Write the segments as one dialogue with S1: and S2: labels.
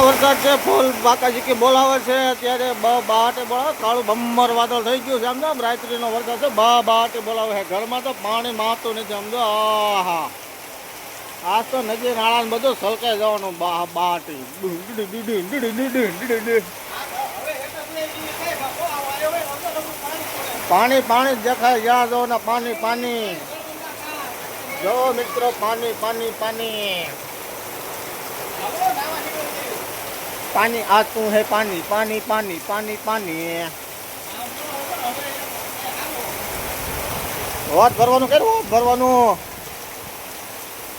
S1: વરસાદ છે, ફૂલ બાકાજી કે બોલાવે છે અત્યારે. બાટે બોલાવે, કાળું બમ્મર વાદળ થઈ ગયું છે. સમજો રાત્રિનો વરસાદ છે. બાટે બોલાવે છે. ઘરમાં તો પાણી મારતું નથી. સમજો આહા, આજ તો નદી નાળા બધું સલકાઈ જવાનું. બાટી પાણી પાણી દેખાય જ્યાં જો ને પાણી પાણી. જો મિત્રો પાણી પાણી પાણી પાણી આતું હે પાણી પાણી પાણી પાણી પાણી. વધ ભરવાનું કે વધ ભરવાનું,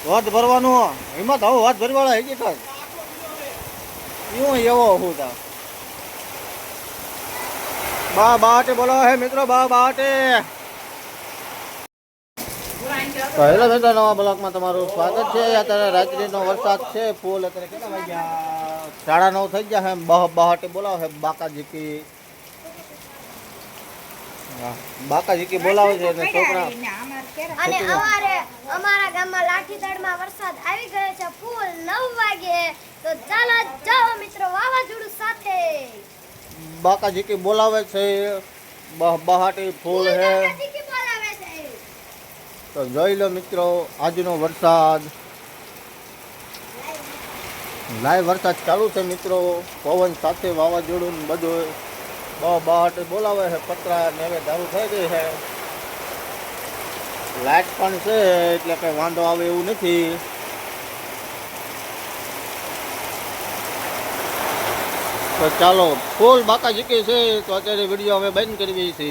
S1: વધ ભરવાનું. હિંમત હવે વધ ભરી વાળા હજી કર એવું એવો હું તા. બાટે બોલો હે મિત્રો, બાટે. પહેલા મિત્રો નવા બ્લોકમાં તમારું સ્વાગત છે. અત્યારે રાત્રિનો વરસાદ છે ફૂલ. અત્યારે કેટલા વાગ્યા? 9:30 થઈ ગયા હે. બાટે બોલાવે છે બાકાજી કી. બાકાજી કી બોલાવે છે અને છોકરા.
S2: અને અમારા ગામમાં લાઠીદળમાં વરસાદ આવી ગયો છે ફૂલ 9 વાગે. તો ચાલો જાઓ મિત્રો વાવાઝોડું સાથે.
S1: બાકાજી કી બોલાવે છે. બહાટી ફૂલ હે. તો જોઈ લો મિત્રો આજનો વરસાદ. લાઈવ વરસાદ ચાલુ છે મિત્રો, પવન સાથે વાવાઝોડું બધું. બહાટ બોલાવે છે. પતરા ને હવે દારૂ થઈ ગઈ છે. લાઈટ પણ છે એટલે કઈ વાંધો આવે એવું નથી. તો ચાલો ફૂલ બાકાજી છે. તો અત્યારે વિડીયો હવે બંધ કરવી છે.